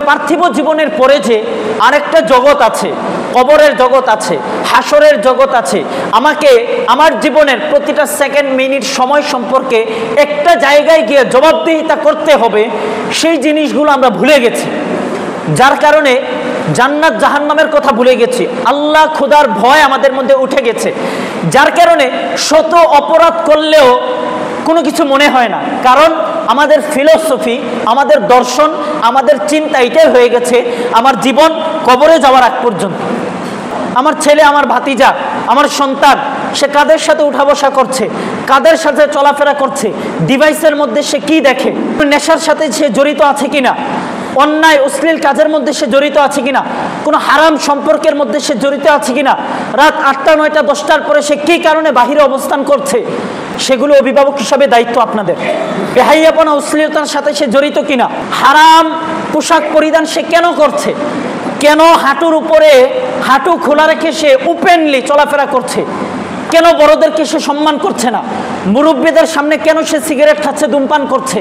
পার্থিব জীবনের পরে যে আরেকটা জগৎ আছে, কবরের জগৎ আছে, হাসরের জগৎ আছে, আমাকে আমার জীবনের প্রতিটা সেকেন্ড মিনিট সময় সম্পর্কে একটা জায়গায় গিয়ে জবাবদিহিতা করতে হবে, সেই জিনিসগুলো আমরা ভুলে গেছি। যার কারণে জান্নাত জাহান্নামের কথা ভুলে গেছি, আল্লাহ খোদার ভয় আমাদের মধ্যে উঠে গেছে। যার কারণে শত অপরাধ করলেও কোনো কিছু মনে হয় না, কারণ আমাদের ফিলোসফি, আমাদের দর্শন, আমাদের চিন্তা এটাই হয়ে গেছে, আমার জীবন কবরে যাওয়ার আগ পর্যন্ত আমার ছেলে, আমার ভাতিজা, আমার সন্তান, সে কাদের সাথে উঠা বসা করছে, কাদের সাথে চলাফেরা করছে, ডিভাইসের মধ্যে সে কি দেখে, নেশার সাথে সে জড়িত আছে কিনা, অন্যায় অশ্লীল কাজের মধ্যে সে জড়িত আছে কিনা, কোনো হারাম সম্পর্কের মধ্যে সে জড়িত আছে কিনা, রাত 8টা 9টা 10টার পরে সে কী কারণে বাহিরে অবস্থান করছে, সেগুলো অভিভাবক হিসাবে দায়িত্ব আপনাদের। বেহাইয়াপনা অশ্লীলতার সাথে সে জড়িত কিনা, হারাম পোশাক পরিধান সে কেন করছে, কেন হাঁটুর উপরে হাঁটু খোলা রেখে সে ওপেনলি চলাফেরা করছে, কেন বড়দেরকে সে সম্মান করছে না, মুরব্বীদের সামনে কেন সে সিগারেট খাচ্ছে, ধূমপান করছে,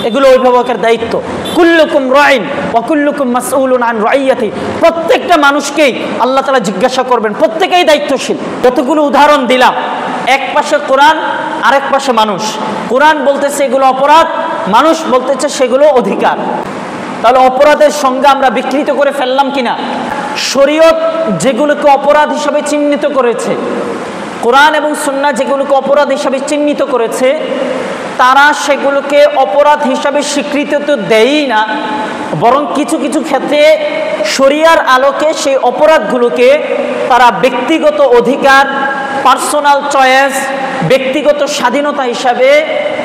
এগুলো অভিভাবকের দায়িত্ব। কুল্লুকুম রাইন ওয়া কুল্লুকুম মাসউলুন আন রাইয়াতি, প্রত্যেকটা মানুষকেই আল্লাহ তাআলা জিজ্ঞাসা করবেন, প্রত্যেকেই দায়িত্বশীল। যতগুলো উদাহরণ দিলাম, এক পাশে কোরআন, আরেক পাশে মানুষ। কোরআন বলতেছে এগুলো অপরাধ, মানুষ বলতেছে সেগুলো অধিকার। তাহলে অপরাধের সংজ্ঞা আমরা বিকৃত করে ফেললাম কিনা? শরীয়ত যেগুলোকে অপরাধ হিসাবে চিহ্নিত করেছে, কোরআন এবং সুন্নাহ যেগুলোকে অপরাধ হিসাবে চিহ্নিত করেছে, তারা সেগুলোকে অপরাধ হিসাবে স্বীকৃতি তো দেয়ই না, বরং কিছু কিছু ক্ষেত্রে শরিয়ার আলোকে সেই অপরাধগুলোকে তারা ব্যক্তিগত অধিকার, পার্সোনাল চয়েস, ব্যক্তিগত স্বাধীনতা হিসাবে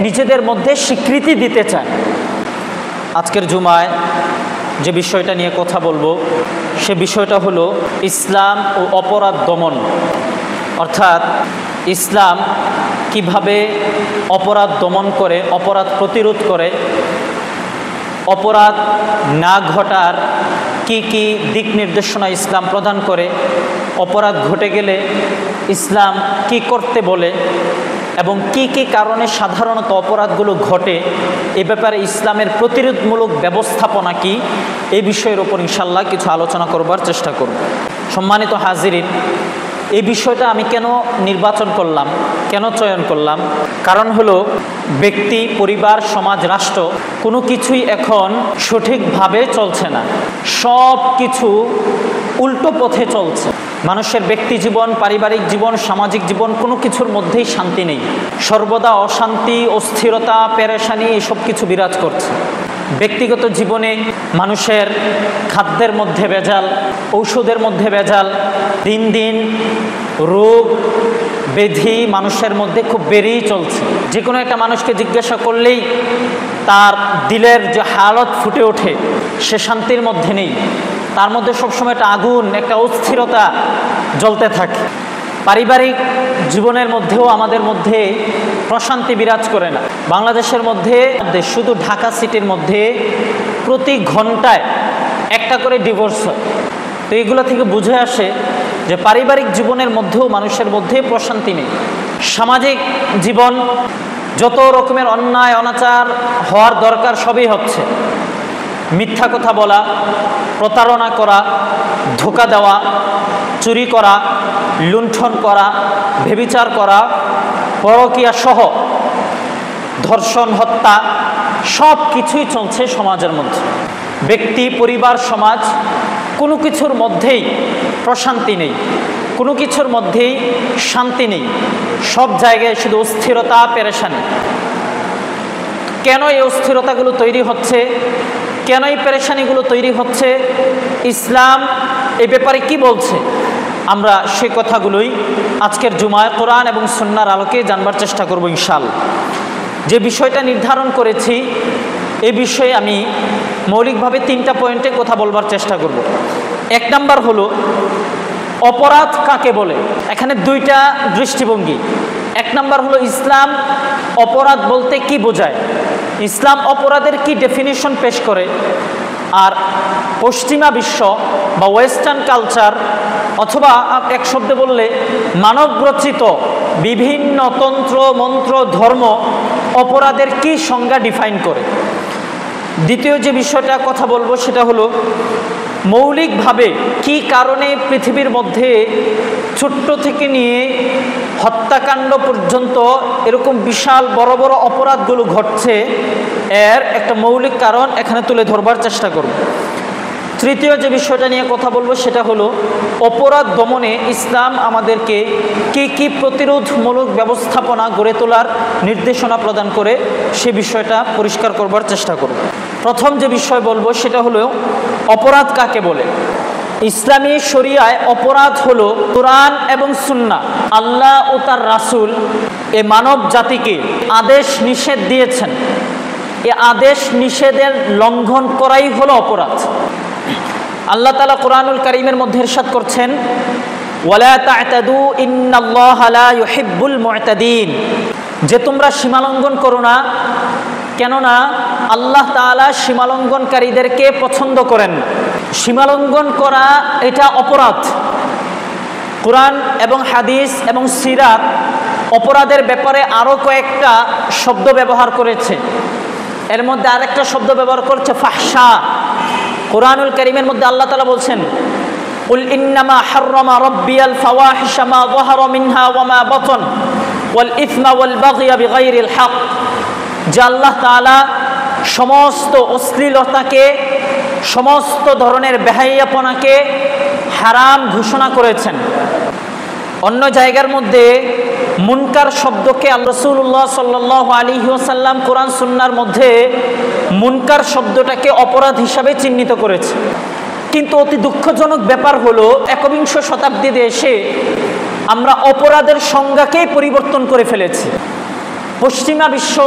নিজেদের মধ্যে স্বীকৃতি দিতে চায়। আজকের জুমায় যে বিষয়টা নিয়ে কথা বলবো, সে বিষয়টা হলো ইসলাম ও অপরাধ দমন, অর্থাৎ ইসলাম কিভাবে অপরাধ দমন করে, অপরাধ প্রতিরোধ করে, অপরাধ না ঘটার কি কি দিক নির্দেশনা ইসলাম প্রদান করে, অপরাধ ঘটে গেলে ইসলাম কি করতে বলে এবং কি কি কারণে সাধারণত অপরাধগুলো ঘটে, এ ব্যাপারে ইসলামের প্রতিরোধমূলক ব্যবস্থাপনা কি, এই বিষয়ের উপর ইনশাল্লাহ কিছু আলোচনা করবার চেষ্টা করব। সম্মানিত হাজিরিন, এই বিষয়টা আমি কেন নির্বাচন করলাম, কেন চয়ন করলাম? কারণ হলো ব্যক্তি, পরিবার, সমাজ, রাষ্ট্র কোনো কিছুই এখন সঠিকভাবে চলছে না, সব কিছু উল্টো পথে চলছে। মানুষের ব্যক্তি জীবন, পারিবারিক জীবন, সামাজিক জীবন, কোনো কিছুর মধ্যেই শান্তি নেই, সর্বদা অশান্তি, অস্থিরতা, পেরেশানি এসব কিছু বিরাজ করছে। ব্যক্তিগত জীবনে মানুষের খাদ্যের মধ্যে ভেজাল, ঔষধের মধ্যে ভেজাল, দিন দিন রোগ ব্যাধি মানুষের মধ্যে খুব বেড়েই চলছে। যে কোনো একটা মানুষকে জিজ্ঞাসা করলেই তার দিলের যে হালত ফুটে ওঠে, সে শান্তির মধ্যে নেই, তার মধ্যে সবসময় একটা আগুন, একটা অস্থিরতা জ্বলতে থাকে। পারিবারিক জীবনের মধ্যেও আমাদের মধ্যে প্রশান্তি বিরাজ করে না। বাংলাদেশের মধ্যে শুধু ঢাকা সিটির মধ্যে প্রতি ঘন্টায় একটা করে ডিভোর্স হয়। তো এগুলো থেকে বুঝে আসে যে পারিবারিক জীবনের মধ্যেও মানুষের মধ্যে প্রশান্তি নেই। সামাজিক জীবন, যত রকমের অন্যায় অনাচার হওয়ার দরকার সবই হচ্ছে। মিথ্যা কথা বলা, প্রতারণা করা, ধোঁকা দেওয়া, চুরি করা, লুণ্ঠন করা, ব্যভিচার করা, পরকীয়া সহ ধর্ষণ, হত্যা সব কিছুই চলছে সমাজের মধ্যে। ব্যক্তি, পরিবার, সমাজ কোনো কিছুর মধ্যেই প্রশান্তি নেই, কোনো কিছুর মধ্যেই শান্তি নেই, সব জায়গায় শুধু অস্থিরতা, পেরেশানি। কেন এই অস্থিরতাগুলো তৈরি হচ্ছে, কেন এই পেরেশানিগুলো তৈরি হচ্ছে, ইসলাম এই ব্যাপারে কি বলছে, আমরা সে কথাগুলোই আজকের জুমায় কোরআন এবং সুন্নাহর আলোকে জানবার চেষ্টা করব ইনশাআল্লাহ। যে বিষয়টা নির্ধারণ করেছি, এই বিষয়ে আমি মৌলিকভাবে 3টা পয়েন্টে কথা বলবার চেষ্টা করব। 1 নাম্বার হলো অপরাধ কাকে বলে। এখানে 2টা দৃষ্টিভঙ্গি। 1 নাম্বার হলো ইসলাম অপরাধ বলতে কি বোঝায়, ইসলাম অপরাধের কি ডেফিনিশন পেশ করে, আর পশ্চিমা বিশ্ব বা ওয়েস্টার্ন কালচার অথবা এক শব্দে বললে মানবরচিত বিভিন্ন তন্ত্র, মন্ত্র, ধর্ম অপরাধের কি সংজ্ঞা ডিফাইন করে। দ্বিতীয় যে বিষয়টা কথা বলবো সেটা হলো মৌলিকভাবে কি কারণে পৃথিবীর মধ্যে ছোট্ট থেকে নিয়ে হত্যাকাণ্ড পর্যন্ত এরকম বিশাল বড় বড় অপরাধগুলো ঘটছে, এর একটা মৌলিক কারণ এখানে তুলে ধরবার চেষ্টা করব। তৃতীয় যে বিষয়টা নিয়ে কথা বলবো সেটা হলো অপরাধ দমনে ইসলাম আমাদেরকে কি কি প্রতিরোধমূলক ব্যবস্থাপনা গড়ে তোলার নির্দেশনা প্রদান করে সে বিষয়টা পরিষ্কার করবার চেষ্টা করব। প্রথম যে বিষয় বলবো সেটা হলো অপরাধ কাকে বলে। ইসলামী শরিয়ায় অপরাধ হলো কোরআন এবং সুন্নাহ, আল্লাহ ও তার রাসূল এ মানব জাতিকে আদেশ নিষেধ দিয়েছেন, এ আদেশ নিষেধের লঙ্ঘন করাই হলো অপরাধ। আল্লাহ তাআলা কোরআনুল কারীমের মধ্যে ইরশাদ করছেন, ওয়ালা তা'তাদু ইন্নাল্লাহা লা ইউহিব্বুল মু'তাদিন, যে তোমরা সীমালঙ্ঘন করো না, কেননা আল্লাহ তাআলা সীমালঙ্ঘনকারীদেরকে পছন্দ করেন না। সীমালঙ্ঘন করা এটা অপরাধ। কোরআন এবং হাদিস এবং সিরাত অপরাধের ব্যাপারে আরও কয়েকটা শব্দ ব্যবহার করেছে। এর মধ্যে আরেকটা শব্দ ব্যবহার করছে ফাহশা। কোরআনুল কারীমের মধ্যে আল্লাহ তাআলা বলছেন, কুল ইন্নামা হাররামা রাব্বিয়াল ফাওয়াহিশা মা যাহারা মিনহা ওয়া মা বাতান ওয়াল ইসমা ওয়াল বাগয়া বিগাইরিল হক, যে আল্লাহ তাআলা সমস্ত অশ্লীলতাকে, সমস্ত ধরনের বেহাইয়াপনাকে হারাম ঘোষণা করেছেন। অন্য জায়গার মধ্যে মুনকার শব্দকে রাসূলুল্লাহ সাল্লাল্লাহু আলাইহি ওয়াসাল্লাম কোরআন সুন্নাহর মধ্যে মুনকার শব্দটাকে অপরাধ হিসাবে চিহ্নিত করেছে। কিন্তু অতি দুঃখজনক ব্যাপার হলো একবিংশ শতাব্দীতে এসে আমরা অপরাধের সংজ্ঞাকেই পরিবর্তন করে ফেলেছি। পশ্চিমা বিশ্ব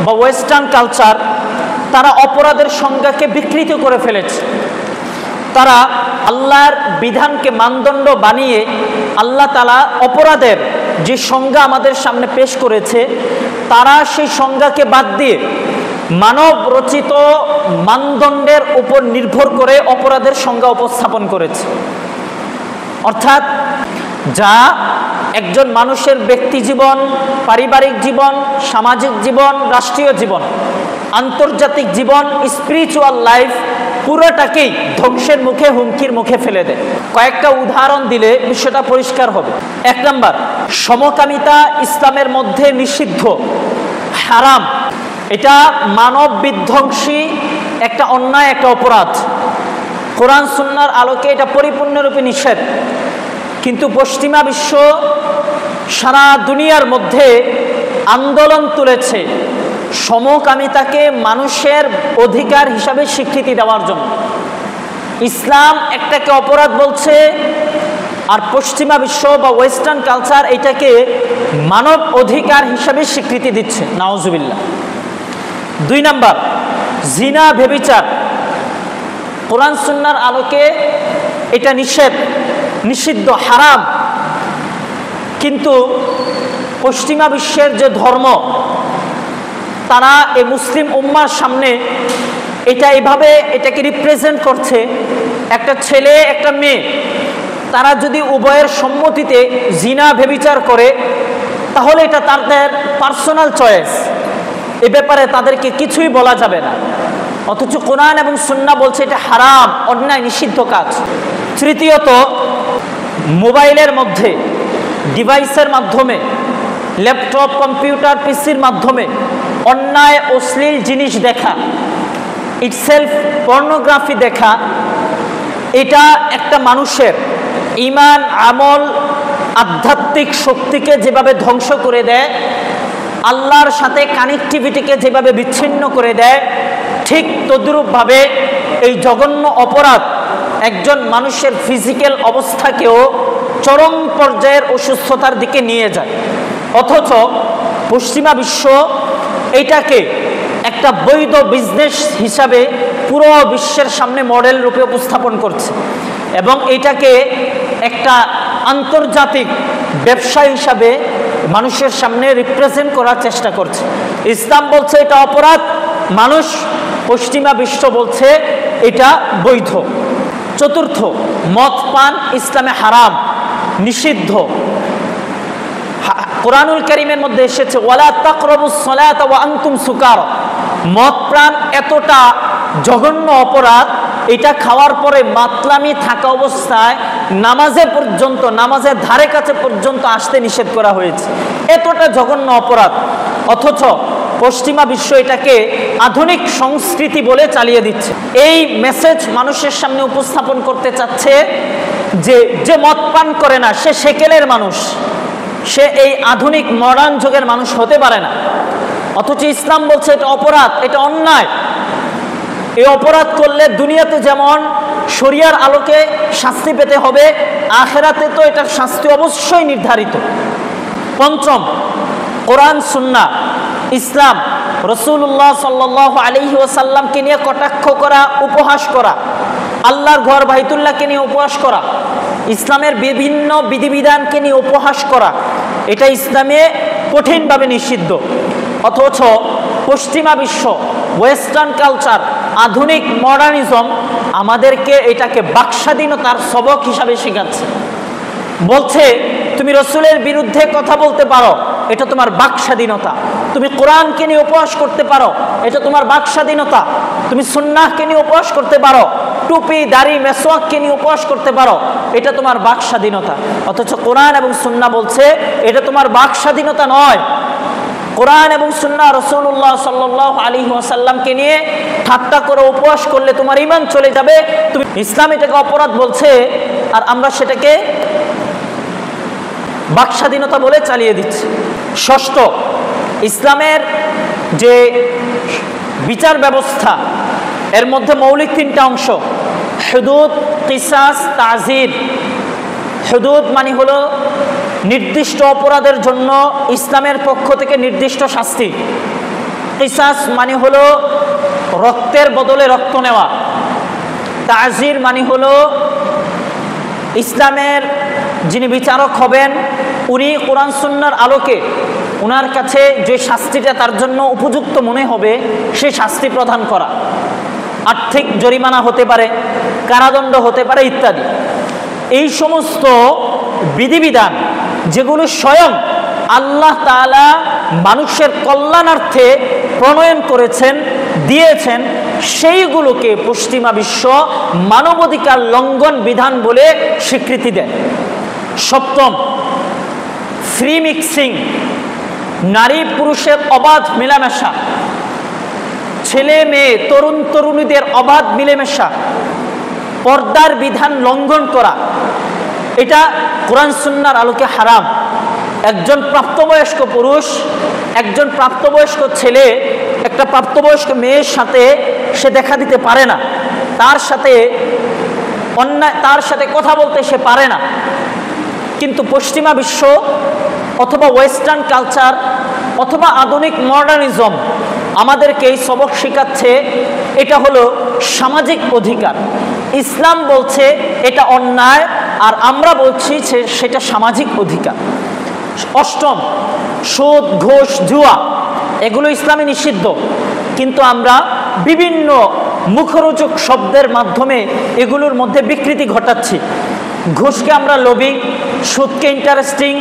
বা ওয়েস্টার্ন কালচার তারা অপরাধের সংজ্ঞাকে বিকৃত করে ফেলেছে। তারা আল্লাহর বিধানকে মানদণ্ড বানিয়ে আল্লাহ তাআলা অপরাধের যে সংজ্ঞা আমাদের সামনে পেশ করেছে, তারা সেই সংজ্ঞাকে বাদ দিয়ে মানব রচিত মানদণ্ডের উপর নির্ভর করে অপরাধের সংজ্ঞা উপস্থাপন করেছে। অর্থাৎ যা একজন মানুষের ব্যক্তি জীবন, পারিবারিক জীবন, সামাজিক জীবন, রাষ্ট্রীয় জীবন, আন্তর্জাতিক জীবন, স্পিরিচুয়াল লাইফ পুরোটাকেই ধ্বংসের মুখে, হুমকির মুখে ফেলে দেয়। কয়েকটা উদাহরণ দিলে বিষয়টা পরিষ্কার হবে। 1 নাম্বার, সমকামিতা ইসলামের মধ্যে নিষিদ্ধ, হারাম। এটা মানব বিধ্বংসী একটা অন্যায়, একটা অপরাধ। কোরআন সুন্নাহর আলোকে এটা পরিপূর্ণরূপে নিষেধ। কিন্তু পশ্চিমা বিশ্ব সারা দুনিয়ার মধ্যে আন্দোলন তুলেছে সমকামিতাকে মানুষের অধিকার হিসাবে স্বীকৃতি দেওয়ার জন্য। ইসলাম একটাকে অপরাধ বলছে, আর পশ্চিমা বিশ্ব বা ওয়েস্টার্ন কালচার এটাকে মানব অধিকার হিসাবে স্বীকৃতি দিচ্ছে। নাউজুবিল্লাহ। 2 নাম্বার, জিনা, ব্যভিচার। কোরআন সুন্নাহর আলোকে এটা নিষিদ্ধ, হারাম। কিন্তু পশ্চিমা বিশ্বের যে ধর্ম, তারা এই মুসলিম উম্মার সামনে এটা এভাবে এটাকে রিপ্রেজেন্ট করছে, একটা ছেলে একটা মেয়ে তারা যদি উভয়ের সম্মতিতে জিনা ব্যভিচার করে তাহলে এটা তাদের পার্সোনাল চয়েস, এ ব্যাপারে তাদেরকে কিছুই বলা যাবে না। অথচ কোরআন এবং সুন্নাহ বলছে এটা হারাম, অন্যায়, নিষিদ্ধ কাজ। তৃতীয়ত, মোবাইলের মধ্যে, ডিভাইসের মাধ্যমে, ল্যাপটপ, কম্পিউটার, পিসির মাধ্যমে অন্যায় অশ্লীল জিনিস দেখা, ইটসেলফ পর্নোগ্রাফি দেখা, এটা একটা মানুষের ঈমান, আমল, আধ্যাত্মিক শক্তিকে যেভাবে ধ্বংস করে দেয়, আল্লাহর সাথে কানেক্টিভিটিকে যেভাবে বিচ্ছিন্ন করে দেয়, ঠিক তদ্রূপভাবে এই জঘন্য অপরাধ একজন মানুষের ফিজিক্যাল অবস্থাকেও চরম পর্যায়ের অসুস্থতার দিকে নিয়ে যায়। অথচ পশ্চিমা বিশ্ব এটাকে একটা বৈধ বিজনেস হিসাবে পুরো বিশ্বের সামনে মডেল রূপে উপস্থাপন করছে এবং এটাকে একটা আন্তর্জাতিক ব্যবসা হিসাবে মানুষের সামনে রিপ্রেজেন্ট করার চেষ্টা করছে। ইসলাম বলছে এটা অপরাধ, মানুষ, পশ্চিমা বিশ্ব বলছে এটা বৈধ। চতুর্থ, মদ পান ইসলামে হারাম, নিষিদ্ধ। কোরআনুল কারীমের মধ্যে এসেছে ওয়ালা তাকরাবুস সালাতা ওয়া আনতুম সুকারা। মদ পান এতটা জঘন্য অপরাধ। এটা খাওয়ার পরে মাতলামি থাকা অবস্থায় নামাজের ধারে কাছে পর্যন্ত আসতে নিষেধ করা হয়েছে। এতটা জঘন্য অপরাধ, অথচ পশ্চিমা বিশ্ব এটাকে আধুনিক সংস্কৃতি বলে চালিয়ে দিচ্ছে। এই মেসেজ মানুষের সামনে উপস্থাপন করতে চাচ্ছে যে মদ পান করে না সে সেকেলের মানুষ, সে এই আধুনিক মডার্ন যুগের মানুষ হতে পারে না। অথচ ইসলাম বলছে এটা অপরাধ, এটা অন্যায়। এই অপরাধ করলে দুনিয়াতে যেমন শরিয়ার আলোকে শাস্তি পেতে হবে, আখিরাতে তো এটার শাস্তি অবশ্যই নির্ধারিত। পঞ্চম, কোরআন সুন্নাহ ইসলাম রাসূলুল্লাহ সাল্লাল্লাহু আলাইহি ওয়াসাল্লামকে নিয়ে কটাক্ষ করা, উপহাস করা, আল্লাহর ঘর বাইতুল্লাহকে নিয়ে উপহাস করা, ইসলামের বিভিন্ন বিধিবিধানকে নিয়ে উপহাস করা, এটা ইসলামে কঠিনভাবে নিষিদ্ধ। অথচ পশ্চিমা বিশ্ব, ওয়েস্টার্ন কালচার, আধুনিক মডার্নিজম আমাদেরকে এটাকে বাকস্বাধীনতার সবক হিসাবে শেখাচ্ছে। বলছে তুমি রসুলের বিরুদ্ধে কথা বলতে পারো, এটা তোমার বাকস্বাধীনতা। তুমি কোরআনকে নিয়ে উপহাস করতে পারো, এটা তোমার বাকস্বাধীনতা। তুমি সুন্নাহকে নিয়ে উপহাস করতে পারো, টুপি দাড়ি মেসওয়াককে নিয়ে উপহাস করতে পারো, এটা তোমার বাকস্বাধীনতা। অথচ কোরআন এবং সুন্নাহ বলছে এটা তোমার বাকস্বাধীনতা নয়। কোরআন এবং সুন্নাহ রাসূলুল্লাহ সাল্লাল্লাহু আলাইহি ওয়াসাল্লামকে নিয়ে ঠাট্টা করে উপহাস করলে তোমার ঈমান চলে যাবে। তুমি ইসলাম এটাকে অপরাধ বলছে, আর আমরা সেটাকে বাকস্বাধীনতা বলে চালিয়ে দিচ্ছি। ষষ্ঠ, ইসলামের যে বিচার ব্যবস্থা এর মধ্যে মৌলিক তিনটা অংশ, হুদুদ, কিসাস, তাজির। হুদুদ মানে হলো নির্দিষ্ট অপরাধের জন্য ইসলামের পক্ষ থেকে নির্দিষ্ট শাস্তি। কিসাস মানে হলো রক্তের বদলে রক্ত নেওয়া। তাজির মানে হলো ইসলামের যিনি বিচারক হবেন উনি কোরআন সুন্নাহর আলোকে ওনার কাছে যে শাস্তিটা তার জন্য উপযুক্ত মনে হবে সেই শাস্তি প্রদান করা। আর্থিক জরিমানা হতে পারে, কারাদণ্ড হতে পারে ইত্যাদি। এই সমস্ত বিধিবিধান যেগুলো স্বয়ং আল্লাহ তাআলা মানুষের কল্যাণার্থে প্রণয়ন করেছেন, দিয়েছেন, সেইগুলোকে পশ্চিমা বিশ্ব মানবাধিকার লঙ্ঘন বিধান বলে স্বীকৃতি দেয়। সপ্তম, ফ্রি মিক্সিং, নারী পুরুষের অবাধ মেলামেশা, ছেলে মেয়ে তরুণ তরুণীদের অবাধ মিলেমিশা, পর্দার বিধান লঙ্ঘন করা, এটা কোরআন সুন্নাহর আলোকে হারাম। একজন প্রাপ্তবয়স্ক পুরুষ, একজন প্রাপ্তবয়স্ক ছেলে একটা প্রাপ্তবয়স্ক মেয়ের সাথে সে দেখা দিতে পারে না, তার সাথে কথা বলতে সে পারে না। কিন্তু পশ্চিমা বিশ্ব অথবা ওয়েস্টার্ন কালচার অথবা আধুনিক মডার্নিজম আমাদেরকে এই সবক শেখাচ্ছে এটা হলো সামাজিক অধিকার। ইসলাম বলছে এটা অন্যায়, আর আমরা বলছি সেটা সামাজিক অধিকার। অষ্টম, সুদ, ঘুষ, জুয়া, এগুলো ইসলামে নিষিদ্ধ, কিন্তু আমরা বিভিন্ন মুখরোচক শব্দের মাধ্যমে এগুলোর মধ্যে বিকৃতি ঘটাচ্ছি। ঘুষকে আমরা লোভী, সুদকে ইন্টারেস্টিং,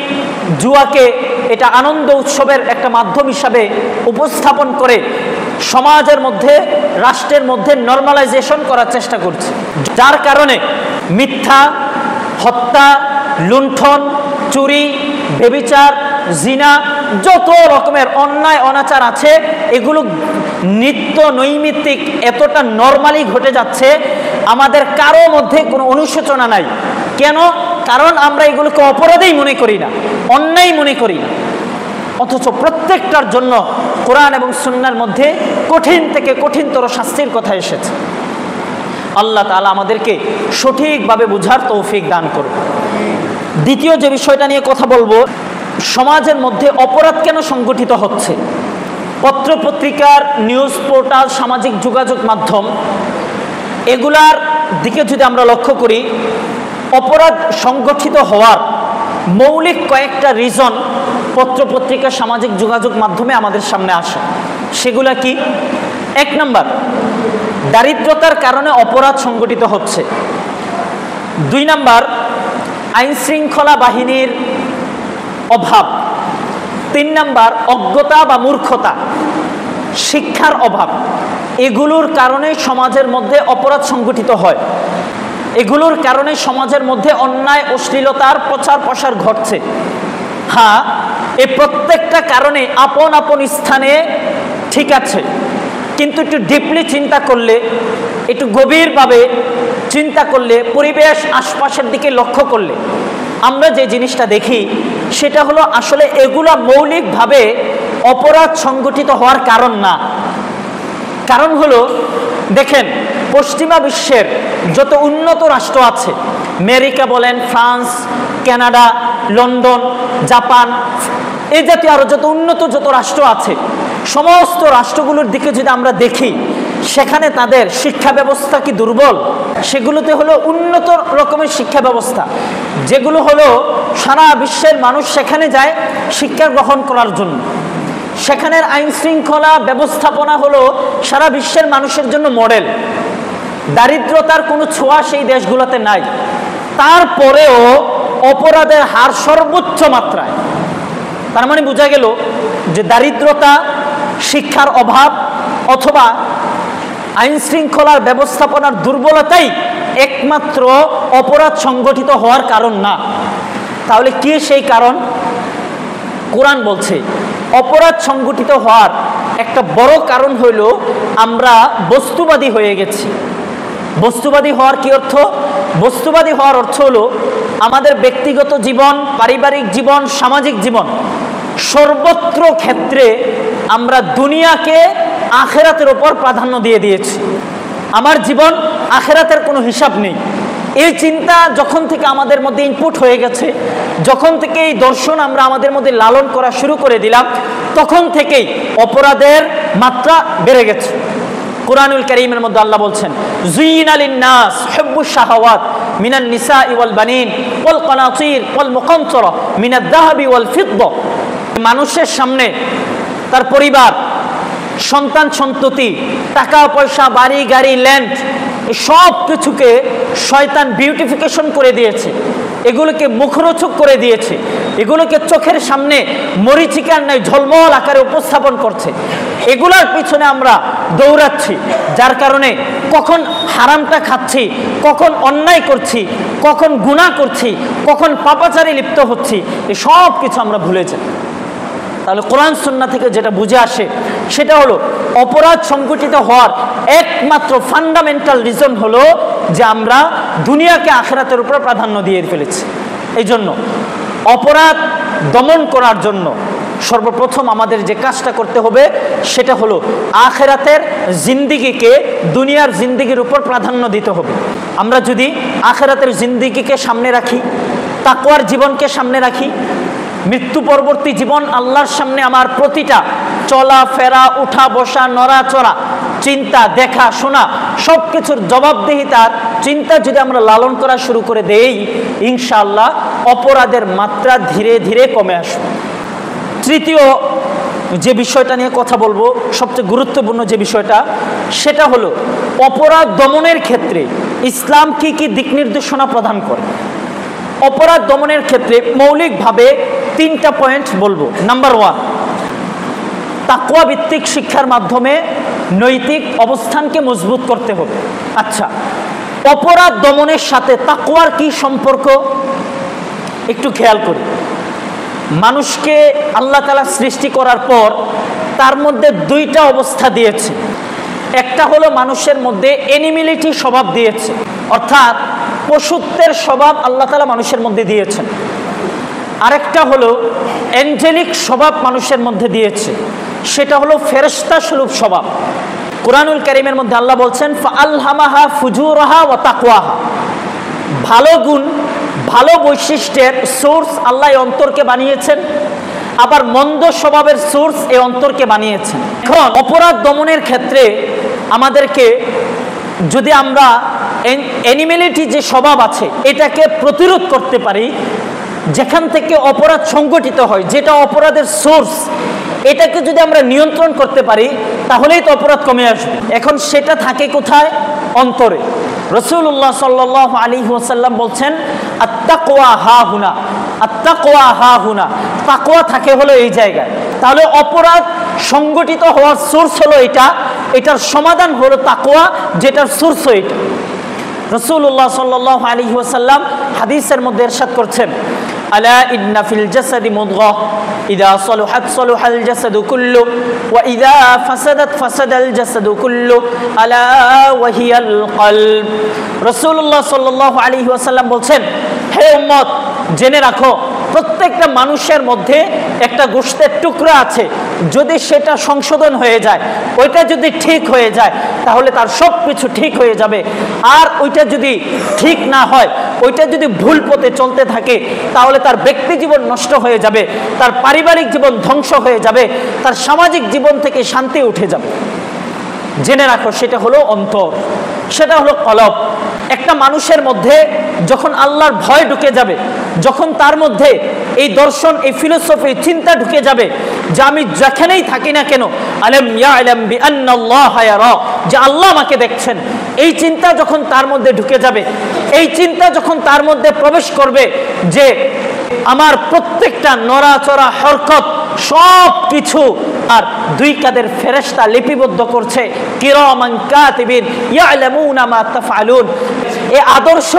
জুয়াকে এটা আনন্দ উৎসবের একটা মাধ্যম হিসাবে উপস্থাপন করে সমাজের মধ্যে, রাষ্ট্রের মধ্যে নরমালাইজেশন করার চেষ্টা করছে, যার কারণে মিথ্যা, হত্যা, লুণ্ঠন, চুরি, ব্যভিচার, জিনা, যত রকমের অন্যায় অনাচার আছে এগুলো নিত্য নৈমিত্তিক এতটা নরমালি ঘটে যাচ্ছে, আমাদের কারো মধ্যে কোনো অনুশোচনা নাই। কেন? কারণ আমরা এগুলোকে অপরাধেই মনে করি না, অন্যায় মনে করি না। অথচ প্রত্যেকটার জন্য কোরআন এবং সুন্নাহর মধ্যে কঠিন থেকে কঠিনতর শাস্তির কথা এসেছে। আল্লাহ তাআলা আমাদেরকে সঠিকভাবে বুঝার তৌফিক দান করুন। দ্বিতীয় যে বিষয়টা নিয়ে কথা বলবো, সমাজের মধ্যে অপরাধ কেন সংগঠিত হচ্ছে। পত্রপত্রিকার, নিউজ পোর্টাল, সামাজিক যোগাযোগ মাধ্যম এগুলার দিকে যদি আমরা লক্ষ্য করি, অপরাধ সংগঠিত হওয়ার মৌলিক কয়েকটা রিজন পত্রপত্রিকা, সামাজিক যোগাযোগ মাধ্যমে আমাদের সামনে আসে। সেগুলা কি? এক নাম্বার, দারিদ্রতার কারণে অপরাধ সংগঠিত হচ্ছে। দুই নাম্বার, আইন শৃঙ্খলা বাহিনীর অভাব। তিন নাম্বার, অজ্ঞতা বা মূর্খতা, শিক্ষার অভাব। এগুলোর কারণে সমাজের মধ্যে অপরাধ সংগঠিত হয়, এগুলোর কারণে সমাজের মধ্যে অন্যায় অশ্লীলতার প্রচার প্রসার ঘটছে। হ্যাঁ, এই প্রত্যেকটা কারণে আপন আপন স্থানে ঠিক আছে, কিন্তু একটু ডিপলি চিন্তা করলে, একটু গভীরভাবে চিন্তা করলে, পরিবেশ আশপাশের দিকে লক্ষ্য করলে আমরা যে জিনিসটা দেখি সেটা হলো আসলে এগুলা মৌলিকভাবে অপরাধ সংগঠিত হওয়ার কারণ না। কারণ হলো, দেখেন, পশ্চিমা বিশ্বের যত উন্নত রাষ্ট্র আছে, আমেরিকা বলেন, ফ্রান্স, কানাডা, লন্ডন, জাপান, এই জাতীয় আরো যত উন্নত যত রাষ্ট্র আছে, সমস্ত রাষ্ট্রগুলোর দিকে যদি আমরা দেখি, সেখানে তাদের শিক্ষা ব্যবস্থা কি দুর্বল? সেগুলোতে হলো উন্নত রকমের শিক্ষা ব্যবস্থা, যেগুলো হলো সারা বিশ্বের মানুষ সেখানে যায় শিক্ষা গ্রহণ করার জন্য। সেখানের আইন শৃঙ্খলা ব্যবস্থাপনা হলো সারা বিশ্বের মানুষের জন্য মডেল। দারিদ্রতার কোনো ছোঁয়া সেই দেশগুলোতে নাই। তারপরেও অপরাধের হার সর্বোচ্চ মাত্রায়। তার মানে বোঝা গেল যে দারিদ্রতা, শিক্ষার অভাব অথবা আইন শৃঙ্খলার ব্যবস্থাপনার দুর্বলতাই একমাত্র অপরাধ সংগঠিত হওয়ার কারণ না। তাহলে কি সেই কারণ? কোরআন বলছে অপরাধ সংগঠিত হওয়ার একটা বড় কারণ হইল আমরা বস্তুবাদী হয়ে গেছি। বস্তুবাদী হওয়ার কি অর্থ? বস্তুবাদী হওয়ার অর্থ হলো আমাদের ব্যক্তিগত জীবন, পারিবারিক জীবন, সামাজিক জীবন, সর্বত্র ক্ষেত্রে আমরা দুনিয়াকে আখেরাতের উপর প্রাধান্য দিয়ে দিয়েছি। আমার জীবন, আখেরাতের কোনো হিসাব নেই। এই চিন্তা যখন থেকে আমাদের মধ্যে ইনপুট হয়ে গেছে, যখন থেকে এই দর্শন আমরা আমাদের মধ্যে লালন করা শুরু করে দিলাম, তখন থেকেই অপরাধের মাত্রা বেড়ে গেছে। কুরআনুল কারীমের মধ্যে আল্লাহ বলছেন, যুইনা লিন-নাস হুব্বুশ শাহাওয়াত মিনান নিসাই ওয়াল বানিন ওয়াল কানাতির ওয়াল মুকানতারা মিনাদ-যাহাবি ওয়াল ফিদ্দা। মানুষের সামনে তার পরিবার, সন্তান সন্ততি, টাকা পয়সা, বাড়ি গাড়ি, ল্যান্ড, সব কিছুকে শয়তান বিউটিফিকেশন করে দিয়েছে, এগুলোকে মুখরোচক করে দিয়েছে, এগুলোকে চোখের সামনে মরিচিকার ন্যায় ঝলমল আকারে উপস্থাপন করছে। এগুলোর পিছনে আমরা দৌড়াচ্ছি, যার কারণে কখন হারামটা খাচ্ছি, কখন অন্যায় করছি, কখন গুনাহ করছি, কখন পাপাচারে লিপ্ত হচ্ছি, এই সব কিছু আমরা ভুলে যাই। তাহলে কোরআন সুন্নাহ থেকে যেটা বুঝে আসে সেটা হলো অপরাধ সংগঠিত হওয়ার একমাত্র ফান্ডামেন্টাল রিজন হলো যে আমরা দুনিয়াকে আখিরাতের উপর প্রাধান্য দিয়ে ফেলেছি। এই জন্য অপরাধ দমন করার জন্য সর্বপ্রথম আমাদের যে কাজটা করতে হবে সেটা হলো আখিরাতের জিন্দিগিকে দুনিয়ার জিন্দিগির উপর প্রাধান্য দিতে হবে। আমরা যদি আখিরাতের জিন্দিগিকে সামনে রাখি, তাকওয়ার জীবনকে সামনে রাখি, মৃত্যু পরবর্তী জীবন আল্লাহর সামনে আমার প্রতিটা চলা ফেরা, উঠা বসা, নড়াচড়া, চিন্তা, দেখা শোনা সব কিছুর জবাবদিহিতার চিন্তা যদি আমরা লালন করা শুরু করে দেই, ইনশাআল্লাহ অপরাধের মাত্রা ধীরে ধীরে কমে আসবে। তৃতীয় যে বিষয়টা নিয়ে কথা বলবো, সবচেয়ে গুরুত্বপূর্ণ যে বিষয়টা, সেটা হলো অপরাধ দমনের ক্ষেত্রে ইসলাম কি কি দিক নির্দেশনা প্রদান করে। অপরাধ দমনের ক্ষেত্রে মৌলিকভাবে তিনটা পয়েন্ট বলবো। নাম্বার 1, তাকওয়া ভিত্তিক শিক্ষার মাধ্যমে নৈতিক অবস্থানকে মজবুত করতে হবে। আচ্ছা, অপরাধ দমনের সাথে তাকওয়ার কি সম্পর্ক একটু খেয়াল করি। মানুষকে আল্লাহ তাআলা সৃষ্টি করার পর তার মধ্যে দুইটা অবস্থা দিয়েছে। একটা হলো মানুষের মধ্যে অ্যানিমিলিটি স্বভাব দিয়েছে, অর্থাৎ পশুত্বের স্বভাব আল্লাহ তাআলা মানুষের মধ্যে দিয়েছেন। আরেকটা হলো অ্যাঞ্জেলিক স্বভাব মানুষের মধ্যে দিয়েছে, সেটা হলো ফেরেশতা স্বরূপ স্বভাব। কুরআনুল কারীমের মধ্যে আল্লাহ বলছেন, ফাআলহামাহা ফুজুরাহা ওয়া তাকওয়াহা। ভালো গুণ, ভালো বৈশিষ্ট্যের সোর্স আল্লাহ এই অন্তরকে বানিয়েছেন, আবার মন্দ স্বভাবের সোর্স এই অন্তরকে বানিয়েছেন। এখন অপরাধ দমনের ক্ষেত্রে আমাদেরকে যদি আমরা অ্যানিমেলিটি যে স্বভাব আছে এটাকে প্রতিরোধ করতে পারি, যেখান থেকে অপরাধ সংগঠিত হয়, যেটা অপরাধের সোর্স, এটাকে যদি আমরা নিয়ন্ত্রণ করতে পারি তাহলেই তো অপরাধ কমে আসবে। এখন সেটা থাকে কোথায়? অন্তরে। রাসূলুল্লাহ সাল্লাল্লাহু আলাইহি ওয়াসাল্লাম বলছেন, আত্তাকওয়া হা হুনা, আত্তাকওয়া হা হুনা। তাকওয়া থাকে হলো এই জায়গায়। তাহলে অপরাধ সংগঠিত হওয়ার সোর্স হলো এটা, এটার সমাধান হলো তাকওয়া, যেটার সোর্স এটা। রাসূলুল্লাহ সাল্লাল্লাহু আলাইহি ওয়াসাল্লাম হাদিসের মধ্যে ইরশাদ করছেন, আলা ইন্না ফিল জাসাদি মুদগাহ ইযা সালুহাত সালুহাল জাসাদু কুল্লু ওয়া ইযা ফাসাদাত ফাসাদাল জাসাদু কুল্লু আলা ওয়া হিয়াল কলব। রাসূলুল্লাহ সাল্লাল্লাহু আলাইহি ওয়াসাল্লাম বলছেন, হে উম্মত, জেনে রাখো প্রত্যেকটা মানুষের মধ্যে একটা গোশতের টুকরা আছে, যদি সেটা সংশোধন হয়ে যায়, ওইটা যদি ঠিক হয়ে যায়, তাহলে তার সব কিছু ঠিক হয়ে যাবে। আর ওইটা যদি ঠিক না হয়, ওইটা যদি ভুল পথে চলতে থাকে, তাহলে তার ব্যক্তি জীবন নষ্ট হয়ে যাবে, তার পারিবারিক জীবন ধ্বংস হয়ে যাবে, তার সামাজিক জীবন থেকে শান্তি উঠে যাবে। জেনে রাখো সেটা হলো অন্তর, সেটা হলো কলব। একটা মানুষের মধ্যে যখন আল্লাহর ভয় ঢুকে যাবে, যখন তার মধ্যে এই দর্শন, এই ফিলোসফি, চিন্তা ঢুকে যাবে যে আমি যেখানেই থাকি না কেন, আলাম ইয়ালাম বিআন্নাল্লাহা ইয়ারা, যে আল্লাহ আমাকে দেখছেন, এই চিন্তা যখন তার মধ্যে ঢুকে যাবে, এই চিন্তা যখন তার মধ্যে প্রবেশ করবে যে আমার প্রত্যেকটা নড়াচড়া হরকত সব কিছু আর দুই কাদের ফেরেশতা লিপিবদ্ধ করছে, কিরামান কাতিবিন ইয়ালামুনা মা তাফআলুন, এই আদর্শ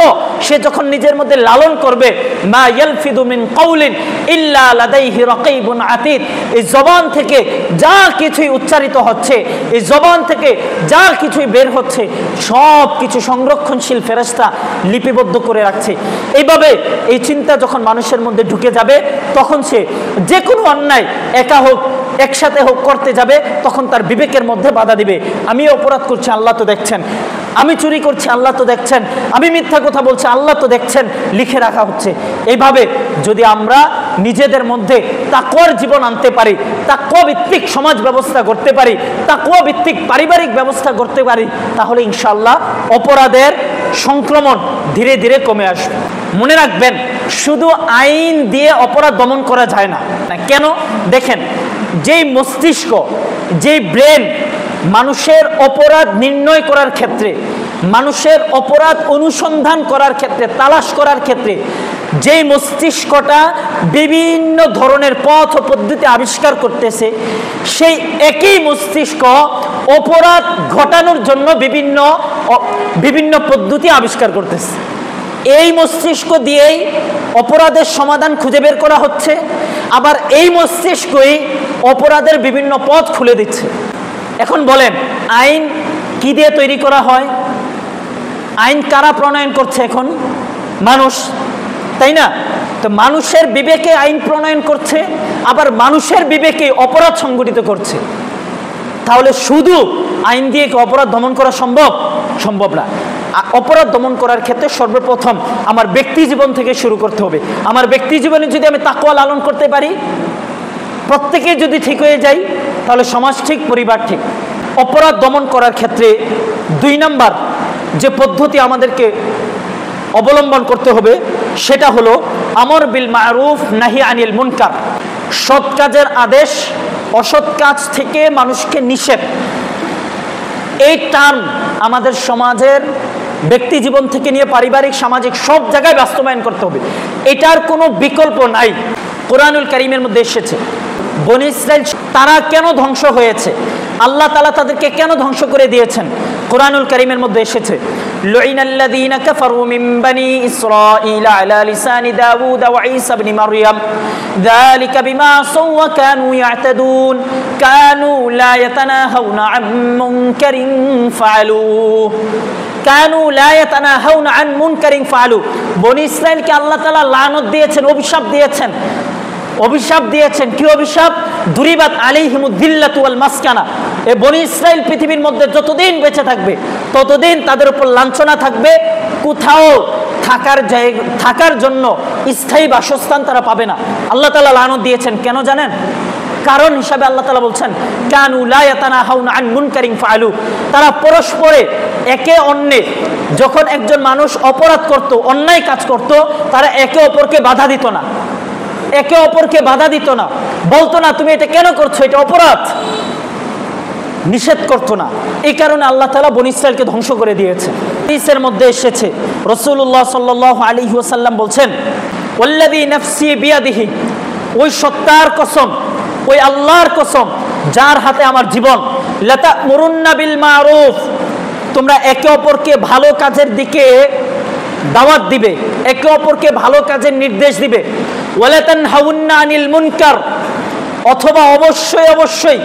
সে যখন নিজের মধ্যে লালন করবে, মা ইয়ালফিদু মিন কাউলিন ইল্লা লাদাইহি রাকিবুন আতীদ, এই জবান থেকে যা কিছুই উচ্চারিত হচ্ছে, এই জবান থেকে যা কিছুই বের হচ্ছে, সব কিছু সংরক্ষণশীল ফেরেশতা লিপিবদ্ধ করে রাখছে। এইভাবে এই চিন্তা যখন মানুষের মধ্যে ঢুকে যাবে, তখন সে যে কোনো অন্যায় একা হোক একসাথে হোক করতে যাবে, তখন তার বিবেকের মধ্যে বাধা দিবে, আমি অপরাধ করছি, আল্লাহ তো দেখছেন, আমি চুরি করছি, আল্লাহ তো দেখছেন, আমি মিথ্যা কথা বলছি, আল্লাহ তো দেখছেন, লিখে রাখা হচ্ছে। এইভাবে যদি আমরা নিজেদের মধ্যে তাকওয়ার জীবন আনতে পারি, তাকওয়া ভিত্তিক সমাজ ব্যবস্থা করতে পারি, তাকওয়া ভিত্তিক পারিবারিক ব্যবস্থা করতে পারি, তাহলে ইনশাআল্লাহ অপরাধের সংক্রমণ ধীরে ধীরে কমে আসবে। মনে রাখবেন, শুধু আইন দিয়ে অপরাধ দমন করা যায় না। কেন? দেখেন, যেই মস্তিষ্ক, যেই ব্রেন মানুষের অপরাধ নির্ণয় করার ক্ষেত্রে, মানুষের অপরাধ অনুসন্ধান করার ক্ষেত্রে, তালাশ করার ক্ষেত্রে যেই মস্তিষ্কটা বিভিন্ন ধরনের পথ ও পদ্ধতি আবিষ্কার করতেছে, সেই একই মস্তিষ্ক অপরাধ ঘটানোর জন্য বিভিন্ন পদ্ধতি আবিষ্কার করতেছে। এই মস্তিষ্ক দিয়েই অপরাধের সমাধান খুঁজে বের করা হচ্ছে, আবার এই মস্তিষ্কই অপরাধের বিভিন্ন পথ খুলে দিচ্ছে। এখন বলেন, আইন কি দিয়ে তৈরি করা হয়? আইন কারা প্রণয়ন করছে? এখন মানুষ, তাই না? তো মানুষের বিবেকে আইন প্রণয়ন করছে, আবার মানুষের বিবেকে অপরাধ সংগঠিত করছে। তাহলে শুধু আইন দিয়ে কি অপরাধ দমন করা সম্ভব? সম্ভব না। অপরাধ দমন করার ক্ষেত্রে সর্বপ্রথম আমার ব্যক্তি জীবন থেকে শুরু করতে হবে। আমার ব্যক্তি জীবনে যদি আমি তাকওয়া লালন করতে পারি, প্রত্যেকে যদি ঠিক হয়ে যায়, তাহলে সমাজ ঠিক, পরিবার ঠিক। অপরাধ দমন করার ক্ষেত্রে 2 নম্বর যে পদ্ধতি আমাদেরকে অবলম্বন করতে হবে, সেটা হলো আমর বিল মারুফ নাহি আনিল মুনকার। সৎ কাজের আদেশ, অসৎ কাজ থেকে মানুষকে নিষেধ। এই টার্ম আমাদের সমাজের ব্যক্তি জীবন থেকে নিয়ে পারিবারিক, সামাজিক সব জায়গায় বাস্তবায়ন করতে হবে। এটার কোনো বিকল্প নাই। কোরআনুল কারীমের মধ্যে এসেছে, বনী ইসরাইল তারা কেন ধ্বংস হয়েছে, আল্লাহ তাআলা তাদেরকে কেন ধ্বংস করে দিয়েছেন, কোরআনুল কারীমের মধ্যে এসেছে, লুইনাল্লাযীনা কাফারু মিন বানি ইসরাঈলা আলা লিসানি দাউদ ওয়া ঈসা ইবনে মারইয়াম যালিকা বিমা আসাউ ওয়া কানু ইয়াতাদুন কানু লা ইয়াতানাহাউনা আন মুনকারিন ফাআলুহ। কানু লা ইয়াতানাহাউনা আন মুনকারিন ফাআলুহ। বনী ইসরাইলকে আল্লাহ তাআলা লানত দিয়েছেন, অভিশাপ দিয়েছেন। অভিশাপ দিয়েছেন কি অভিশাপ? দুরিবাত আলাইহিমুদ্দিল্লাতু ওয়াল মাসকানা। এই বনী ইসরাইল পৃথিবীর মধ্যে যতদিন বেঁচে থাকবে, ততদিন তাদের উপর লাঞ্ছনা থাকবে। কোথাও থাকার জন্য স্থায়ী বাসস্থান তারা পাবে না। আল্লাহ তাআলা লানত দিয়েছেন। কেন জানেন? কারণ হিসাবে আল্লাহ তাআলা বলছেন, কানু লা ইয়াতানাহাউনা আন মুনকারিন ফাআলু। তারা পরস্পরে একে অন্যে, যখন একজন মানুষ অপরাধ করত, অন্যায় কাজ করত, তারা একে অপরকে বাধা দিত না, একে অপরকে বাধা দিত না, বলতো না তুমি এটা কেন করছো, এটা অপরাধ, নিষেধ করতো না। এই কারণে আল্লাহ তাআলা বনী ইসরাইলকে ধ্বংস করে দিয়েছে। হাদিসের মধ্যে এসেছে, রাসূলুল্লাহ সাল্লাল্লাহু আলাইহি ওয়াসাল্লাম বলছেন, ওয়াল্লাযী নাফসি বিয়াদিহি, ওই সত্তার কসম ওই আল্লাহর কসম যার হাতে আমার জীবন, লাতা'মুরুন্না বিল মারুফ, তোমরা একে অপরকে ভালো কাজের দিকে দাওয়াত দিবে, একে অপরকে ভালো কাজের নির্দেশ দিবে, ওয়ালা তানহাউন্না আনিল মুনকার, অথবা অবশ্যই অবশ্যই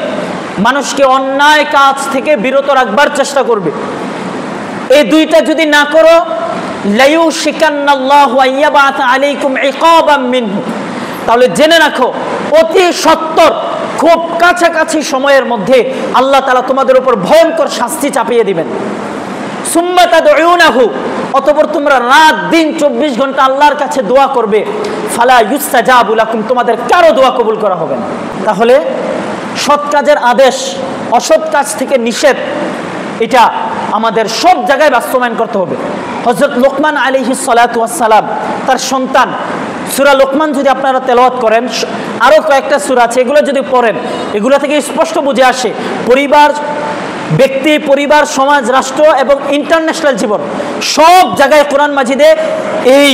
মানুষকে অন্যায় কাজ থেকে বিরত রাখবার চেষ্টা করবে। এই দুইটা যদি না করো, লায়ুশিকান্নাল্লাহু আইয়াবাতা আলাইকুম ইকাবাম মিনহু, তাহলে জেনে রাখো অতি সত্বর খুব কাছাকাছি সময়ের মধ্যে আল্লাহ তাআলা তোমাদের উপর ভয়ঙ্কর শাস্তি চাপিয়ে দিবেন। সুম্মা তাদউনাহু, অতঃপর তোমরা রাত দিন 24 ঘন্টা আল্লাহর কাছে দোয়া করবে, ফালা ইউস্তাজাবু লাকুম, তোমাদের কারো দোয়া কবুল করা হবে না। তাহলে সৎ কাজের আদেশ, অসৎ কাজ থেকে নিষেধ, এটা আমাদের সব জায়গায় বাস্তবায়ন করতে হবে। হযরত লোকমান আলাইহিস সালাতু ওয়াস সালাম তার সন্তান, সূরা লোকমান যদি আপনারা তেলাওয়াত করেন, আরো কয়েকটা সূরা আছে, এগুলো যদি পড়েন এগুলো থেকে স্পষ্ট বুঝে আসে পরিবার, ব্যক্তি, পরিবার, সমাজ, রাষ্ট্র এবং ইন্টারন্যাশনাল জীবন সব জায়গায় কোরআন মাজিদে এই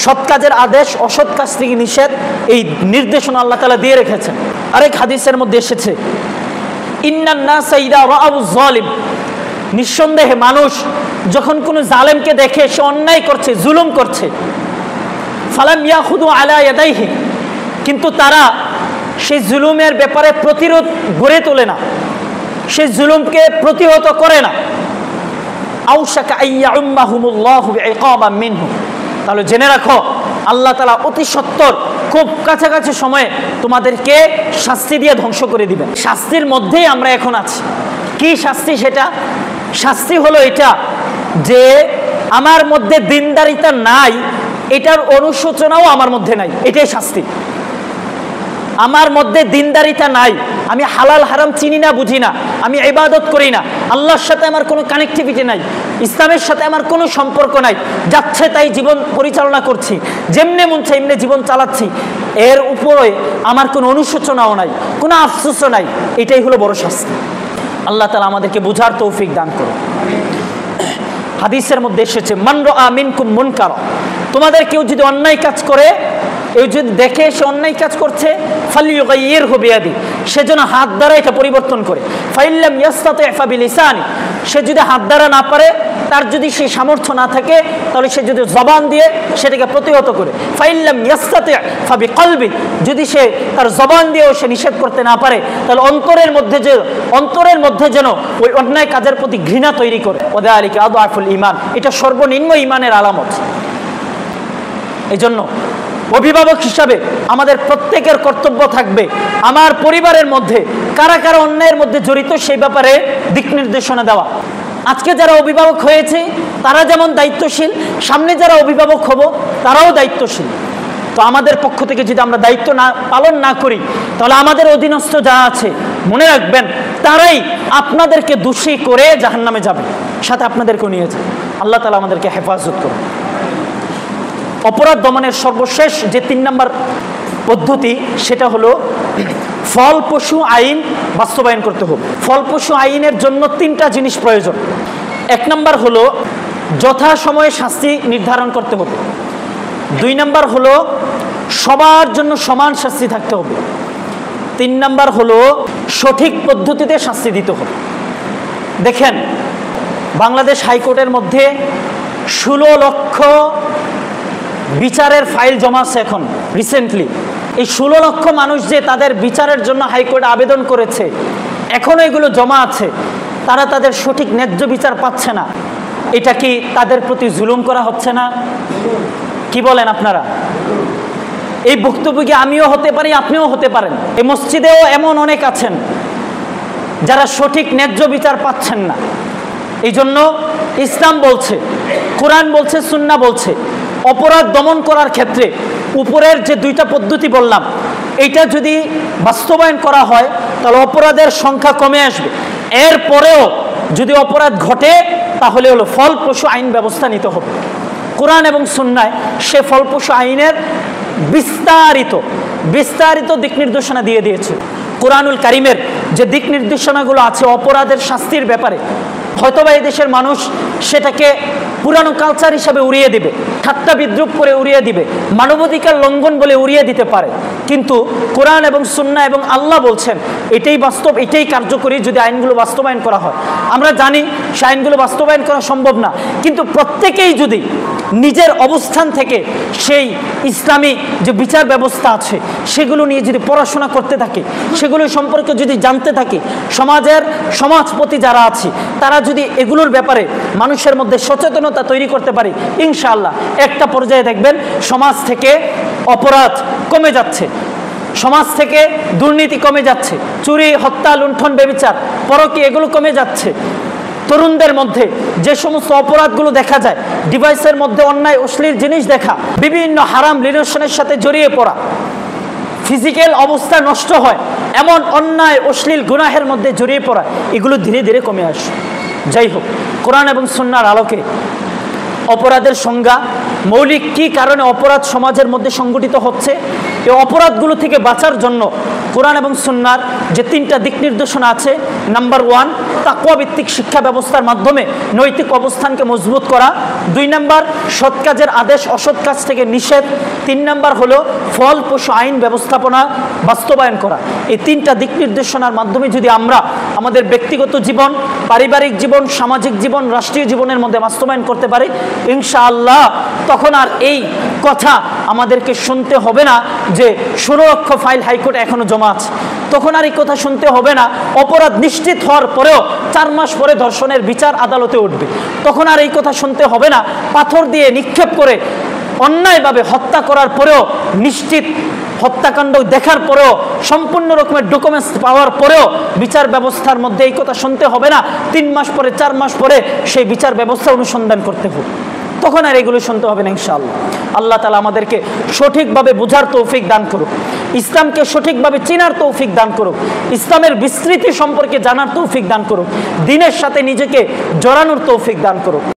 সৎ কাজের আদেশ, অসৎ কাজ থেকে নিষেধ, এই নির্দেশনা আল্লাহ তাআলা দিয়ে রেখেছেন। আরেক হাদিসের মধ্যে এসেছে, ইন্নান নাসা ইযা রাআউ যালিম, নিঃসন্দেহে মানুষ যখন কোনো জালেমকে দেখে সে অন্যায় করছে, জুলুম করছে, ফালাম ইয়াখুদু আলা ইয়াদাইহি, কিন্তু তারা সেই জুলুমের ব্যাপারে প্রতিরোধ গড়ে তোলে না, সেই জুলুমকে প্রতিহত করে না, আউশাকা আইয়াউম্মাহুমুল্লাহু বিইকাবাম মিনহু, তাহলে জেনে রাখো আল্লাহ তাআলা অতি সত্বর খুব কাছাকাছি সময়ে তোমাদেরকে শাস্তি দিয়ে ধ্বংস করে দিবেন। শাস্তির মধ্যেই আমরা এখন আছি। কি শাস্তি? সেটা শাস্তি হলো এটা যে আমার মধ্যে দিনদারিতা নাই, এটার অনুশোচনাও আমার মধ্যে নাই, এটাই শাস্তি। আমার মধ্যে দিনদারিতা নাই, আমি হালাল হারাম চিনি না, বুঝি না, আমি ইবাদত করি না, আল্লাহর সাথে আমার কোনো কানেক্টিভিটি নাই, ইসলামের সাথে আমার কোনো সম্পর্ক নাই, যাচ্ছে তাই জীবন পরিচালনা করছি, যেমনে মন চাই এমনি জীবন চালাচ্ছি, এর উপরে আমার কোনো অনুশোচনাও নাই, কোনো আফসোসও নাই, এটাই হলো বড় শাস্তি। আল্লাহ তাআলা আমাদেরকে বুঝার তৌফিক দান করুন। হাদিসের মধ্যে এসেছে, মান রাআ মিনকুম মুনকারা, তোমাদের কেউ যদি অন্যায় কাজ করে, এই যদি দেখে সে অন্যায় কাজ করছে, ফালিয়ুগাইয়িরহু বিয়াদি, সে যেন হাত দ্বারা এটা পরিবর্তন করে, ফাইল্লাম ইয়াস্তাতি ফাবিলিসানি, সে যদি হাত দ্বারা না পারে, তার যদি সেই সামর্থ্য না থাকে, তাহলে সে যদি জবান দিয়ে সেটাকে প্রতিহত করে, ফাইল্লাম ইয়াস্তাতি ফাবিকলবি, যদি সে তার জবান দিয়েও সে নিষেধ করতে না পারে, তাহলে অন্তরের মধ্যে যেন ওই অন্যায় কাজের প্রতি ঘৃণা তৈরি করে। ওয়াযালিকা আযআফুল ঈমান, এটা সর্বনিম্ন ঈমানের আলামত। এই জন্য অভিভাবক হিসাবে আমাদের প্রত্যেকের কর্তব্য থাকবে আমার পরিবারের মধ্যে কারা কারা অন্যায়ের মধ্যে জড়িত সেই ব্যাপারে দিক নির্দেশনা দেওয়া। আজকে যারা অভিভাবক হয়েছে তারা যেমন দায়িত্বশীল, সামনে যারা অভিভাবক হব তারাও দায়িত্বশীল। তো আমাদের পক্ষ থেকে যদি আমরা দায়িত্ব পালন না করি, তাহলে আমাদের অধীনস্থ যা আছে মনে রাখবেন তারাই আপনাদেরকে দোষী করে জাহান্নামে যাবে, সাথে আপনাদেরকেও নিয়ে যাবে। আল্লাহ তাআলা আমাদেরকে হেফাজত করুন। অপরাধ দমনের সর্বশেষ যে 3 নম্বর পদ্ধতি, সেটা হলো ফলপ্রসূ আইন বাস্তবায়ন করতে হবে। ফলপ্রসূ আইনের জন্য 3টা জিনিস প্রয়োজন। 1 নম্বর হলো যথাসময়ে শাস্তি নির্ধারণ করতে হবে। 2 নম্বর হলো সবার জন্য সমান শাস্তি থাকতে হবে। 3 নম্বর হলো সঠিক পদ্ধতিতে শাস্তি দিতে হবে। দেখেন, বাংলাদেশ হাইকোর্টের মধ্যে 16 লক্ষ বিচারের ফাইল জমা আছে এখন রিসেন্টলি। এই 16 লক্ষ মানুষ যে তাদের বিচারের জন্য হাইকোর্টে আবেদন করেছে, এখনো এগুলো জমা আছে, তারা তাদের সঠিক ন্যায্য বিচার পাচ্ছে না। এটা কি তাদের প্রতি জুলুম করা হচ্ছে না? কি বলেন আপনারা? এই ভুক্তভোগী আমিও হতে পারি, আপনিও হতে পারেন। এই মসজিদেও এমন অনেক আছেন যারা সঠিক ন্যায্য বিচার পাচ্ছেন না। এই জন্য ইসলাম বলছে, কোরআন বলছে, সুন্নাহ বলছে, অপরাধ দমন করার ক্ষেত্রে উপরের যে 2টা পদ্ধতি বললাম, এইটা যদি বাস্তবায়ন করা হয় তাহলে অপরাধের সংখ্যা কমে আসবে। এরপরেও যদি অপরাধ ঘটে তাহলে হলো ফলপ্রসূ আইন ব্যবস্থা নিতে হবে। কোরআন এবং সুন্নাহ সে ফলপ্রসূ আইনের বিস্তারিত দিক নির্দেশনা দিয়ে দিয়েছে। কোরআনুল কারীমের যে দিক নির্দেশনাগুলো আছে অপরাধের শাস্তির ব্যাপারে, হয়তোবা এই দেশের মানুষ সেটাকে পুরানো কালচার হিসাবে উড়িয়ে দিবে, ঠাট্টা বিদ্রুপ করে উড়িয়ে দিবে, মানবাধিকার লঙ্ঘন বলে উড়িয়ে দিতে পারে। কিন্তু কোরআন এবং সুন্নাহ এবং আল্লাহ বলছেন এটাই বাস্তব, এটাই কার্যকরী যদি আইনগুলো বাস্তবায়ন করা হয়। আমরা জানি সে আইনগুলো বাস্তবায়ন করা সম্ভব না, কিন্তু প্রত্যেকেই যদি নিজের অবস্থান থেকে সেই ইসলামী যে বিচার ব্যবস্থা আছে সেগুলো নিয়ে যদি পড়াশোনা করতে থাকে, সেগুলো সম্পর্কে যদি জানতে থাকে, সমাজপতি যারা আছে তারা যদি এগুলোর ব্যাপারে মানুষের মধ্যে সচেতনতা তৈরি করতে পারে, ইনশাআল্লাহ একটা পর্যায়ে দেখবেন সমাজ থেকে অপরাধ কমে যাচ্ছে, সমাজ থেকে দুর্নীতি কমে যাচ্ছে, চুরি, হত্যা, লুণ্ঠন, ব্যভিচার, পরকীয়া এগুলো কমে যাচ্ছে। তরুণদের মধ্যে যে সমস্ত অপরাধগুলো দেখা যায়, ডিভাইসের মধ্যে অন্যায় অশ্লীল জিনিস দেখা, বিভিন্ন হারাম রিলেশনের সাথে জড়িয়ে পড়া, ফিজিক্যাল অবস্থা নষ্ট হয় এমন অন্যায় অশ্লীল গুনাহের মধ্যে জড়িয়ে পড়া, এগুলো ধীরে ধীরে কমে আসে। যাই হোক, কোরআন এবং সুন্নাহর আলোকে অপরাধের সংজ্ঞা, মৌলিক কী কারণে অপরাধ সমাজের মধ্যে সংগঠিত হচ্ছে, এই অপরাধগুলো থেকে বাঁচার জন্য কোরআন এবং সুন্নাহর যে 3টা দিক নির্দেশনা আছে, নাম্বার 1 তাকওয়া ভিত্তিক শিক্ষা ব্যবস্থার মাধ্যমে নৈতিক অবস্থানকে মজবুত করা, 2 নাম্বার সৎ কাজের আদেশ, অসৎ কাজ থেকে নিষেধ, 3 নাম্বার হলো ফলপ্রসূ আইন ব্যবস্থাপনা বাস্তবায়ন করা। এই 3টা দিক নির্দেশনার মাধ্যমে যদি আমরা আমাদের ব্যক্তিগত জীবন, পারিবারিক জীবন, সামাজিক জীবন, রাষ্ট্রীয় জীবনের মধ্যে বাস্তবায়ন করতে পারি, ইনশাআল্লাহ তখন আর এই কথা আমাদেরকে শুনতে হবে না যে 16 লক্ষ ফাইল হাইকোর্টে এখনো জমা আছে। তখন আর এই কথা শুনতে হবে না অপরাধ নিশ্চিত হওয়ার পরেও 4 মাস পরে ধর্ষণের বিচার আদালতে উঠবে। তখন আর এই কথা শুনতে হবে না পাথর দিয়ে নিক্ষেপ করে অন্যায়ভাবে হত্যা করার পরেও, নিশ্চিত হত্যাকাণ্ড দেখার পরেও, সম্পূর্ণ রকমের ডকুমেন্টস পাওয়ার পরেও বিচার ব্যবস্থার মধ্যে এই কথা শুনতে হবে না 3 মাস পরে, 4 মাস পরে সেই বিচার ব্যবস্থা অনুসন্ধান করতে হবে। তখন আর এগুলো শুনতে হবে না ইনশাআল্লাহ। আল্লাহ তাআলা আমাদেরকে সঠিকভাবে বোঝার তৌফিক দান করুক, ইসলামকে সঠিকভাবে চেনার তৌফিক দান করুক, ইসলামের বিস্তৃতি সম্পর্কে জানার তৌফিক দান করুক, দ্বীনের সাথে নিজেকে জড়ানোর তৌফিক দান করুক।